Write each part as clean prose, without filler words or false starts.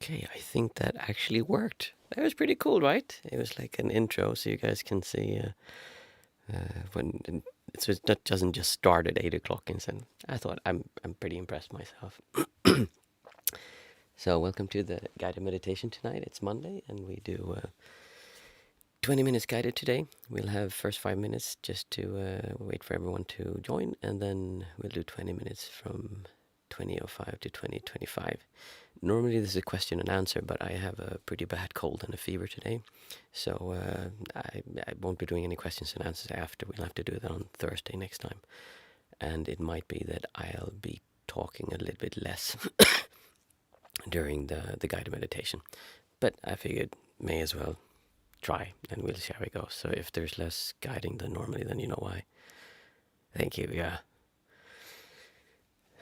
Okay, I think that actually worked. That was pretty cool, right? It was like an intro, so you guys can see when so it doesn't just start at 8 o'clock. And I thought I'm pretty impressed myself. So welcome to the guided meditation tonight. It's Monday, and we do 20 minutes guided today. We'll have first 5 minutes just to wait for everyone to join, and then we'll do 20 minutes from 20:05 to 20:25. Normally this is a question and answer, but I have a pretty bad cold and a fever today, so I won't be doing any questions and answers after. We'll have to do that on Thursday next time, and it might be that I'll be talking a little bit less during the guided meditation, but I figured may as well try, and we'll see how it goes. So if there's less guiding than normally, then you know why. Thank you. Yeah.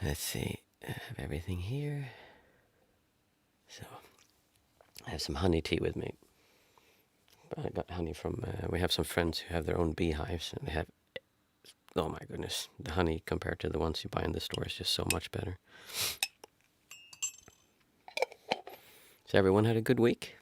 Let's see. I have everything here. So I have some honey tea with me. I got honey from, we have some friends who have their own beehives, and they have, oh my goodness, the honey compared to the ones you buy in the store is just so much better. So everyone had a good week?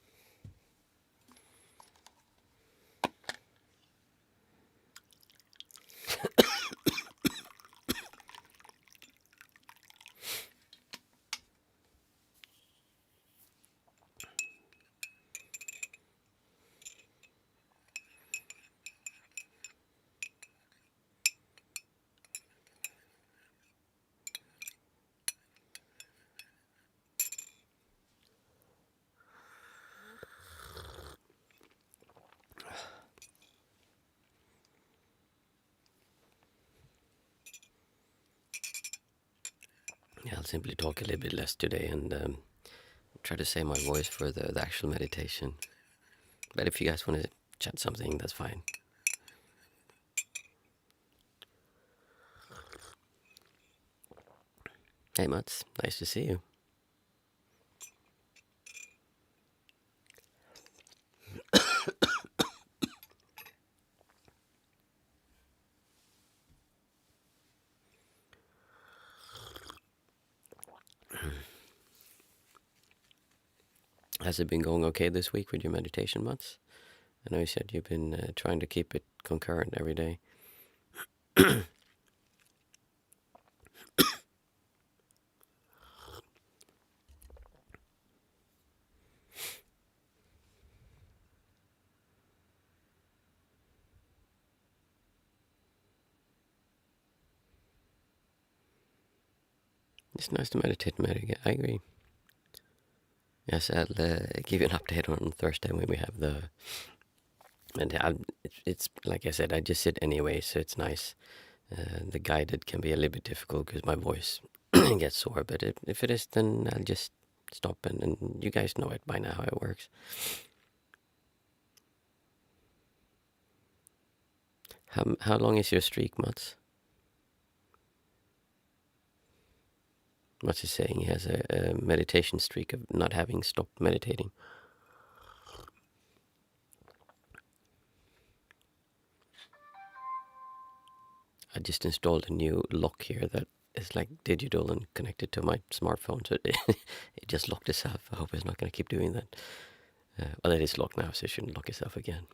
Yeah, I'll simply talk a little bit less today and try to save my voice for the actual meditation. But if you guys want to chat something, that's fine. Hey Mats, nice to see you. Has it been going okay this week with your meditation, Mats? I know you said you've been trying to keep it concurrent every day. It's nice to meditate, I agree. Yes, I'll give you an update on Thursday when we have the... And it's like I said, I just sit anyway, so it's nice. The guided can be a little bit difficult because my voice gets sore, but if it is, then I'll just stop, and you guys know it by now how it works. How long is your streak, Mats? Mats is saying he has a meditation streak of not having stopped meditating. I just installed a new lock here that is like digital and connected to my smartphone, so it just locked itself. I hope it's not going to keep doing that. Well, it is locked now, so it shouldn't lock itself again.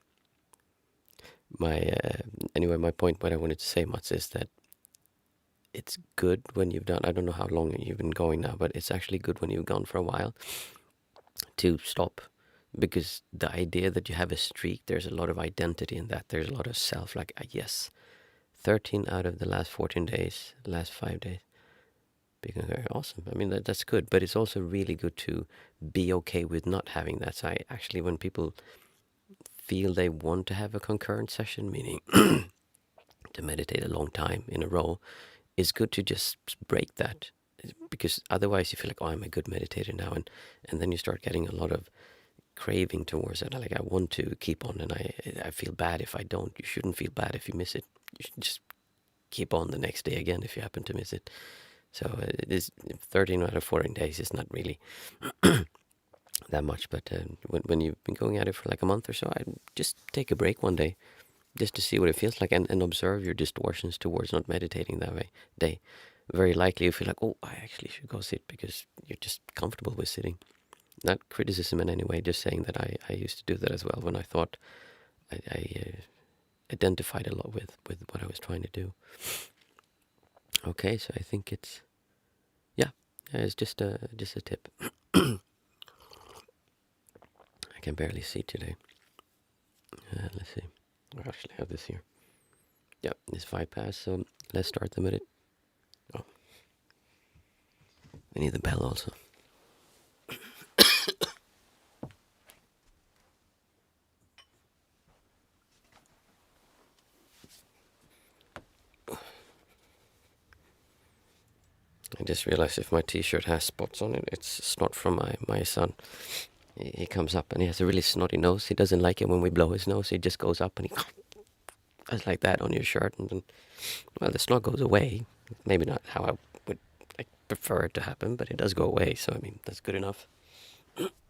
Anyway, my point, what I wanted to say, Mats, is that it's good when you've done, I don't know how long you've been going now, but it's actually good when you've gone for a while to stop, because the idea that you have a streak, there's a lot of identity in that. There's a lot of self, like, yes, 13 out of the last 14 days, last 5 days, being very awesome. I mean, that's good, but it's also really good to be okay with not having that. So actually, when people feel they want to have a concurrent session, meaning to meditate a long time in a row, it's good to just break that, because otherwise you feel like, oh, I'm a good meditator now, and then you start getting a lot of craving towards it. Like, I want to keep on, and I feel bad if I don't. You shouldn't feel bad if you miss it. You should just keep on the next day again if you happen to miss it. So it is 13 out of 14 days is not really that much, but when you've been going at it for like a month or so, I just take a break one day just to see what it feels like, and observe your distortions towards not meditating that day. Very likely you feel like, oh, I actually should go sit, because you're just comfortable with sitting. Not criticism in any way, just saying that I used to do that as well when I thought I identified a lot with what I was trying to do. Okay, so I think it's just a tip. I can barely see today. Let's see. I actually have this here. Yep, it's 5 past, so let's start the minute. Oh, we need the bell also. I just realized if my t-shirt has spots on it, it's snot from my son. He comes up and he has a really snotty nose. He doesn't like it when we blow his nose. He just goes up and he does like that on your shirt. And then, well, the snot goes away. Maybe not how I would prefer it to happen, but it does go away. So, I mean, that's good enough.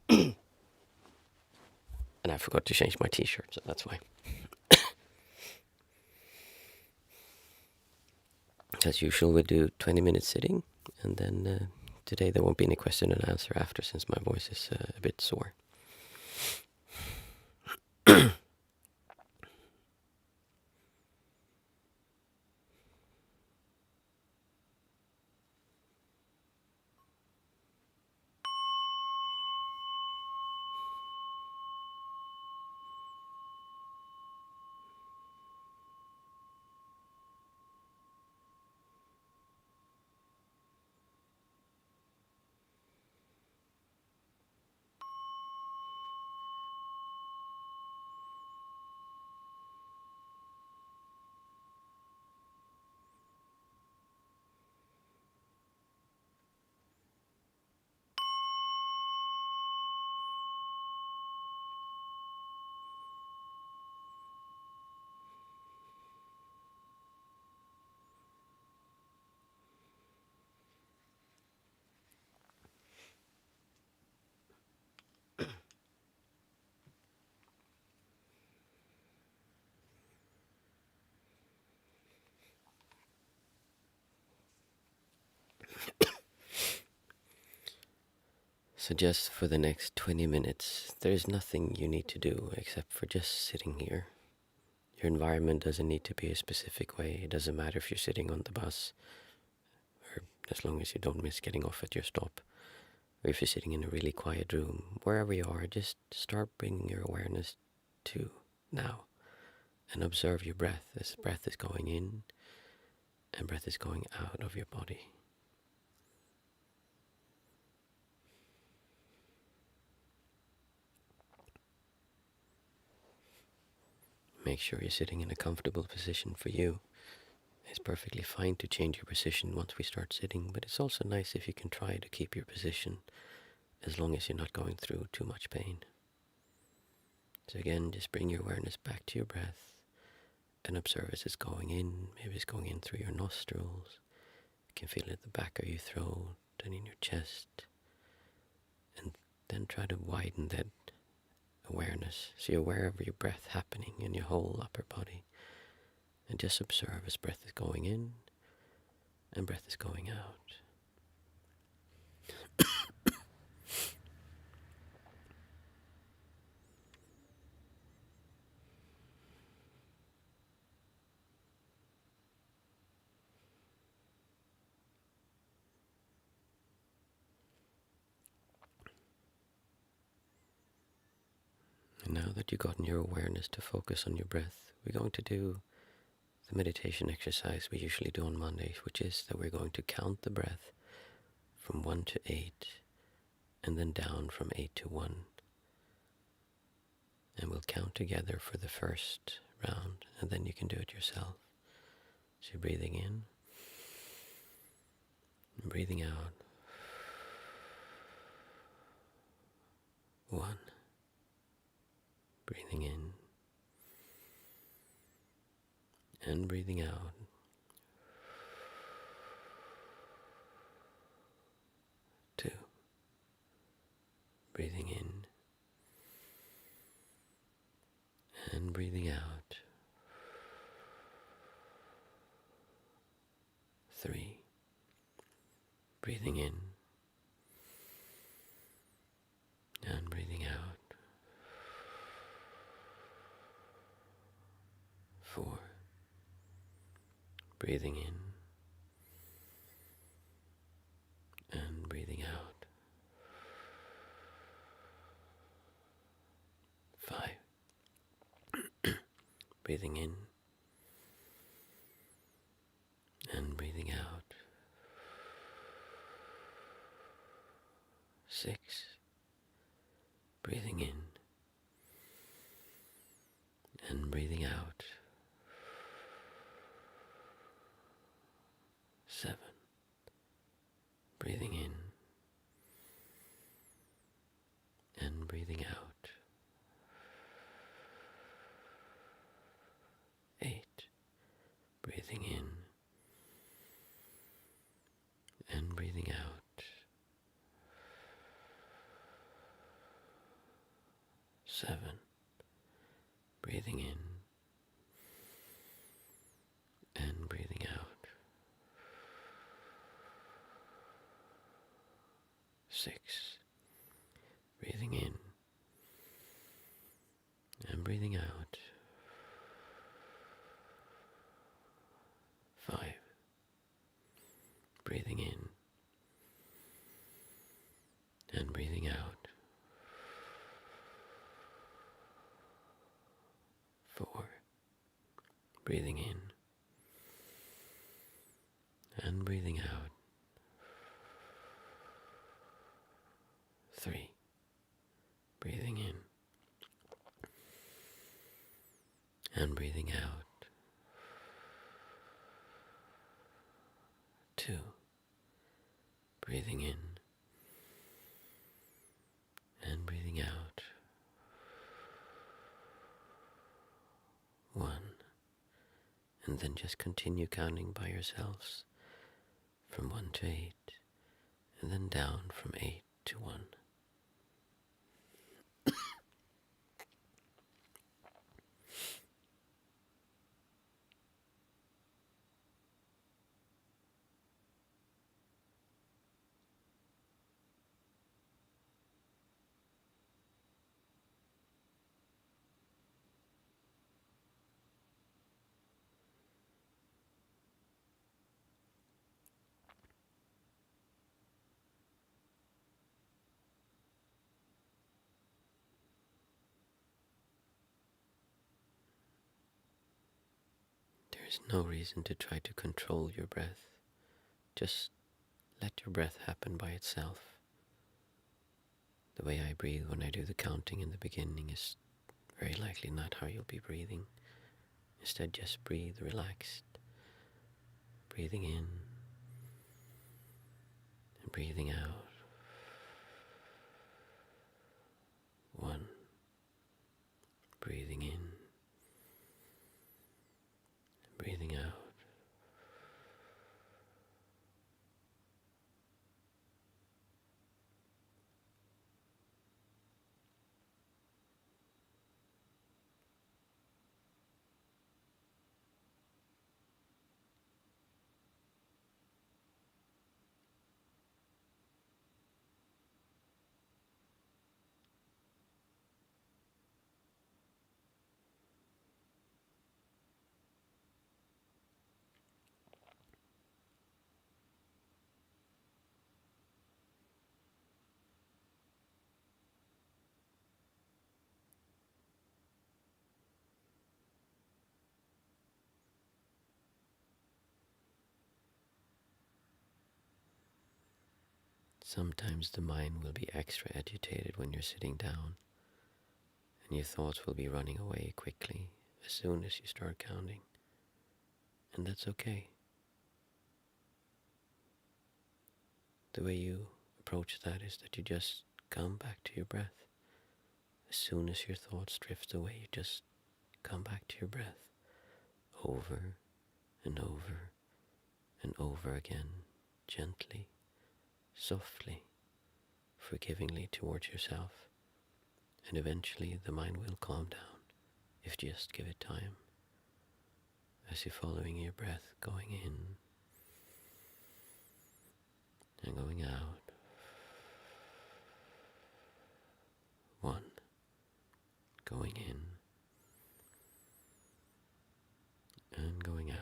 And I forgot to change my t-shirt, so that's why. As usual, we do 20 minutes sitting. And then today there won't be any question and answer after, since my voice is a bit sore. So just for the next 20 minutes, there's nothing you need to do except for just sitting here. Your environment doesn't need to be a specific way. It doesn't matter if you're sitting on the bus, or as long as you don't miss getting off at your stop, or if you're sitting in a really quiet room. Wherever you are, just start bringing your awareness to now and observe your breath as breath is going in and breath is going out of your body. Make sure you're sitting in a comfortable position for you. It's perfectly fine to change your position once we start sitting, but it's also nice if you can try to keep your position as long as you're not going through too much pain. So again, just bring your awareness back to your breath and observe as it's going in. Maybe it's going in through your nostrils. You can feel it at the back of your throat and in your chest. And then try to widen that awareness so you're aware of your breath happening in your whole upper body. And just observe as breath is going in and breath is going out. And now that you've gotten your awareness to focus on your breath, we're going to do the meditation exercise we usually do on Mondays, which is that we're going to count the breath from 1 to 8 and then down from 8 to 1. And we'll count together for the first round, and then you can do it yourself. So you're breathing in and breathing out. 1. Breathing in and breathing out. 2. Breathing in and breathing out. 3. Breathing in and breathing out. 4. Breathing in and breathing out. 5. Breathing in and breathing out. 6. Breathing in and breathing out. 7. Breathing in and breathing out. 8. Breathing in and breathing out. 7. Breathing in and breathing out. 6. Breathing in and breathing out. 5. Breathing in and breathing out. 4. Breathing in and breathing out. 3. Breathing in and breathing out. 2. Breathing in and breathing out. 1. And then just continue counting by yourselves from 1 to 8, and then down from 8 to 1. There is no reason to try to control your breath. Just let your breath happen by itself. The way I breathe when I do the counting in the beginning is very likely not how you'll be breathing. Instead, just breathe relaxed. Breathing in and breathing out. 1. Breathing in and breathing out. Sometimes the mind will be extra agitated when you're sitting down, and your thoughts will be running away quickly as soon as you start counting. And that's okay. The way you approach that is that you just come back to your breath. As soon as your thoughts drift away, you just come back to your breath over and over and over again, gently, softly, forgivingly towards yourself. And eventually the mind will calm down if you just give it time. As you're following your breath going in and going out. 1. Going in and going out.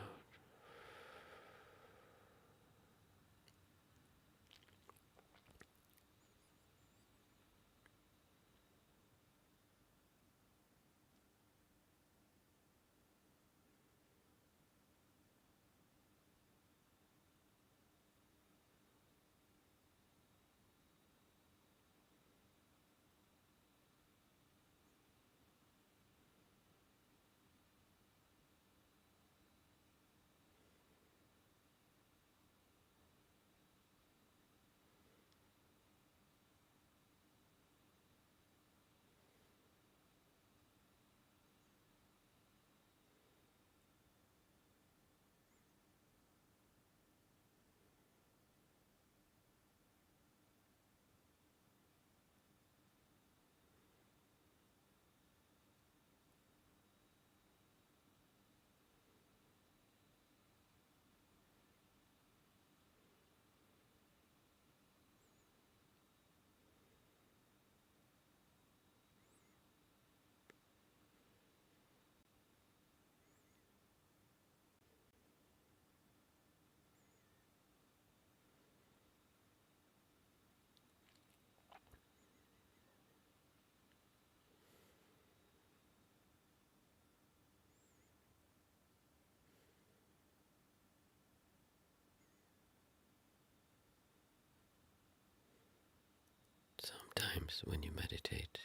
Sometimes when you meditate,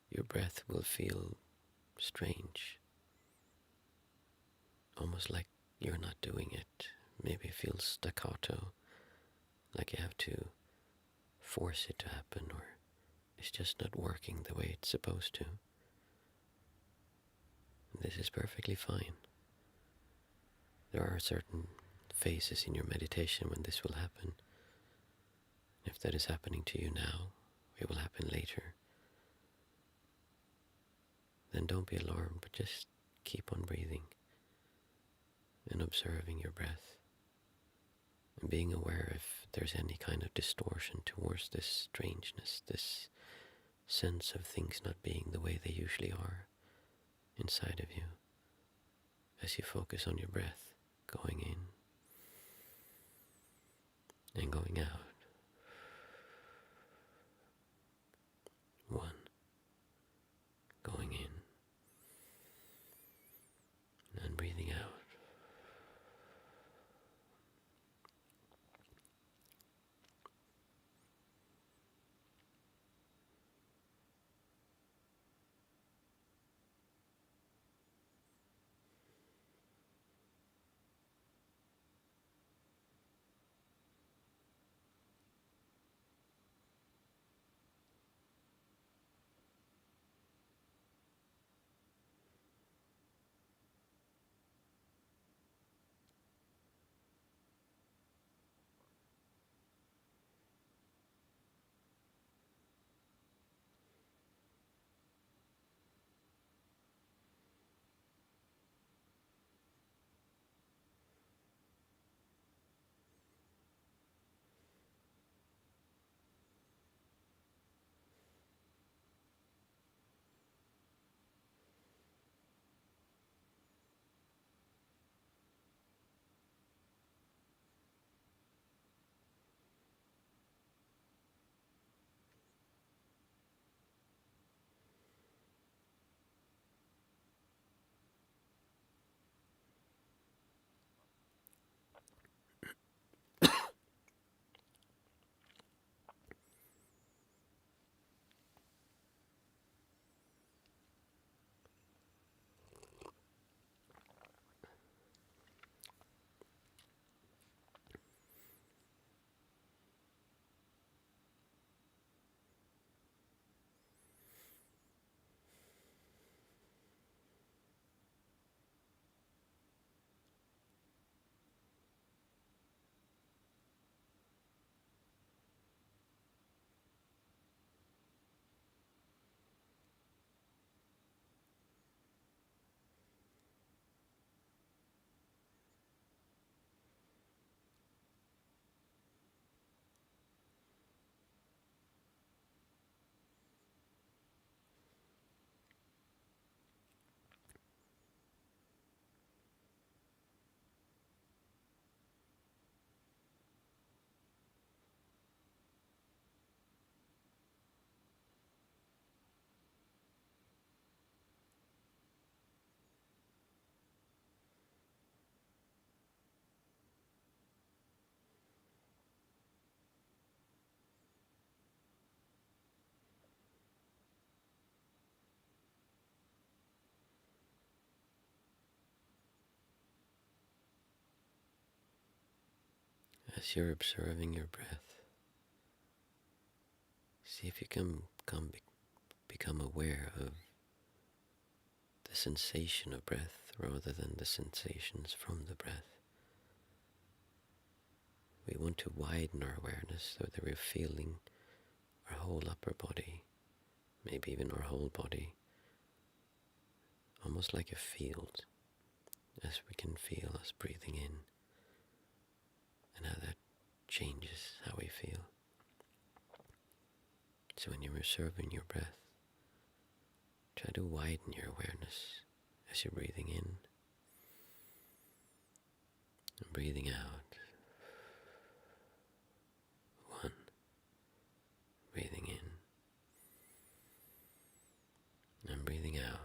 your breath will feel strange, almost like you're not doing it. Maybe it feels staccato, like you have to force it to happen, or it's just not working the way it's supposed to. This is perfectly fine. There are certain phases in your meditation when this will happen. If that is happening to you now, it will happen later. Then don't be alarmed, but just keep on breathing and observing your breath and being aware if there's any kind of distortion towards this strangeness, this sense of things not being the way they usually are inside of you as you focus on your breath going in and going out. 1. Going in and breathing out. As you're observing your breath, see if you can become aware of the sensation of breath rather than the sensations from the breath. We want to widen our awareness so that we're feeling our whole upper body, maybe even our whole body, almost like a field, as we can feel us breathing in and how that changes how we feel. So when you're observing your breath, try to widen your awareness as you're breathing in and breathing out. 1, breathing in and breathing out.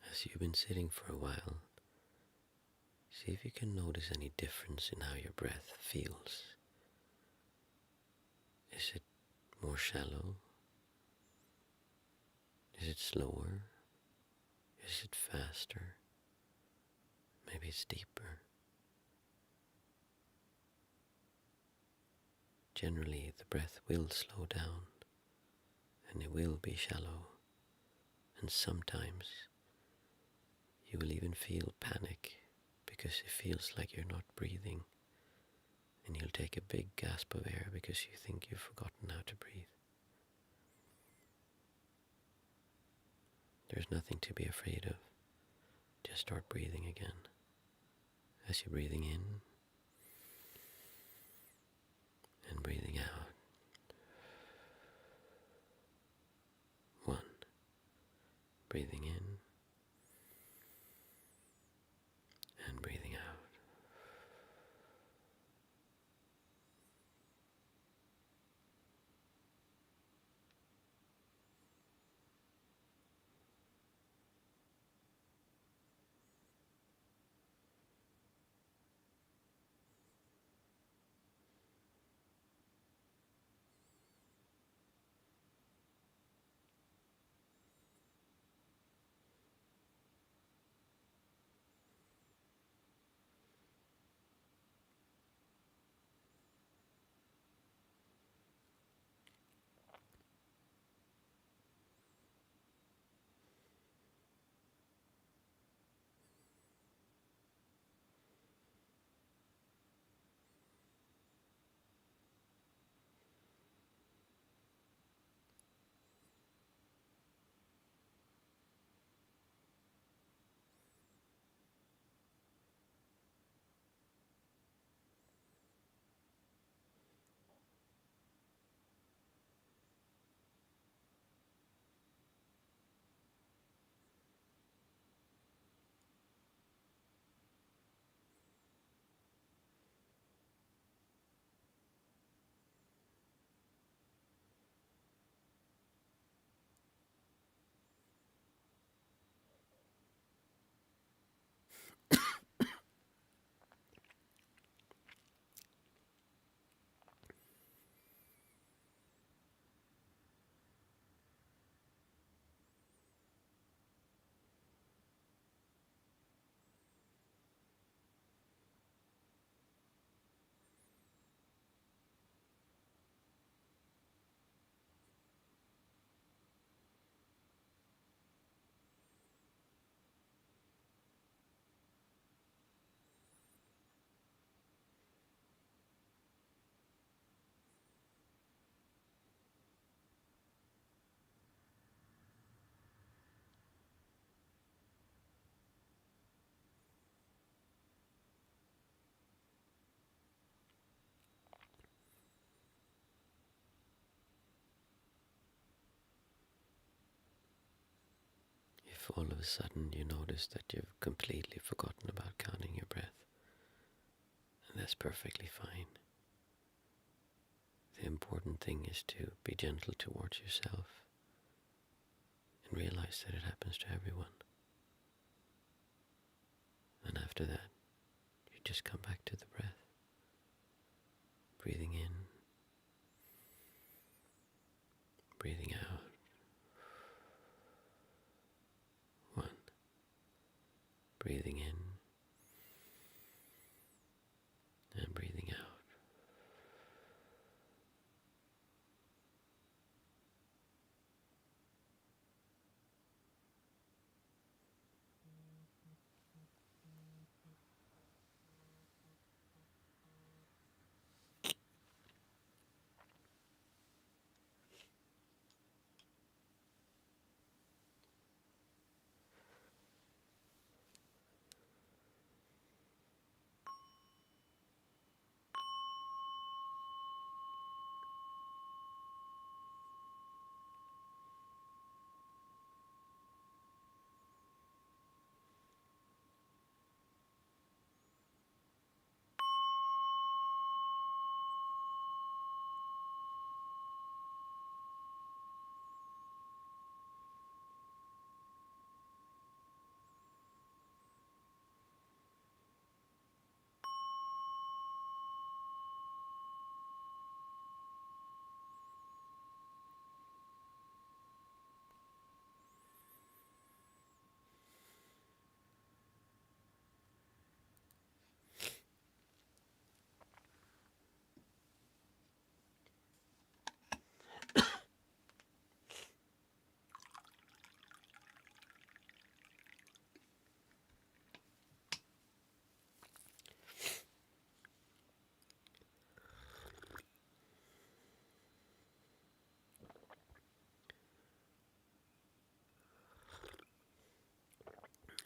As you've been sitting for a while, see if you can notice any difference in how your breath feels. Is it more shallow? Is it slower? Is it faster? Maybe it's deeper. Generally, the breath will slow down and it will be shallow. And sometimes you will even feel panic because it feels like you're not breathing, and you'll take a big gasp of air because you think you've forgotten how to breathe. There's nothing to be afraid of. Just start breathing again. As you're breathing in and breathing out. 1, breathing in and breathing out. if all of a sudden you notice that you've completely forgotten about counting your breath, and that's perfectly fine. The important thing is to be gentle towards yourself and realize that it happens to everyone. And after that, you just come back to the breath, breathing in, breathing out. 1, breathing in and breathing out.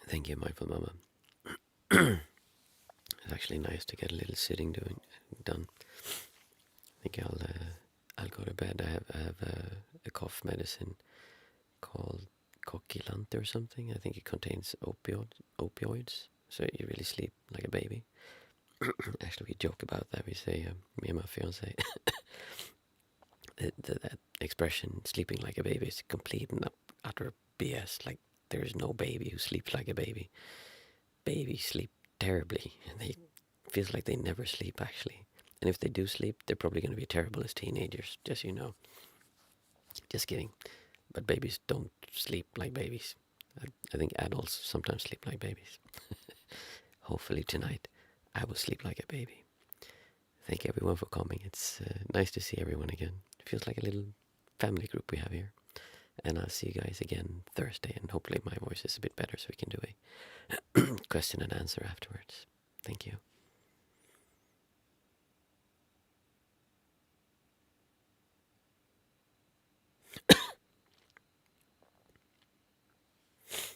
Thank you, Mindful Mama. It's actually nice to get a little sitting done. I think I'll go to bed. I have a cough medicine called Kokilante or something. I think it contains opioids, so you really sleep like a baby. Actually, we joke about that. We say, me and my fiance, that expression, sleeping like a baby, is complete and utter BS. Like, there is no baby who sleeps like a baby. Babies sleep terribly, and they feels like they never sleep, actually. And if they do sleep, they're probably going to be terrible as teenagers, just so you know. Just kidding. But babies don't sleep like babies. I think adults sometimes sleep like babies. Hopefully tonight I will sleep like a baby. Thank you everyone for coming. It's nice to see everyone again. It feels like a little family group we have here. And I'll see you guys again Thursday, and hopefully my voice is a bit better so we can do a question and answer afterwards. Thank you.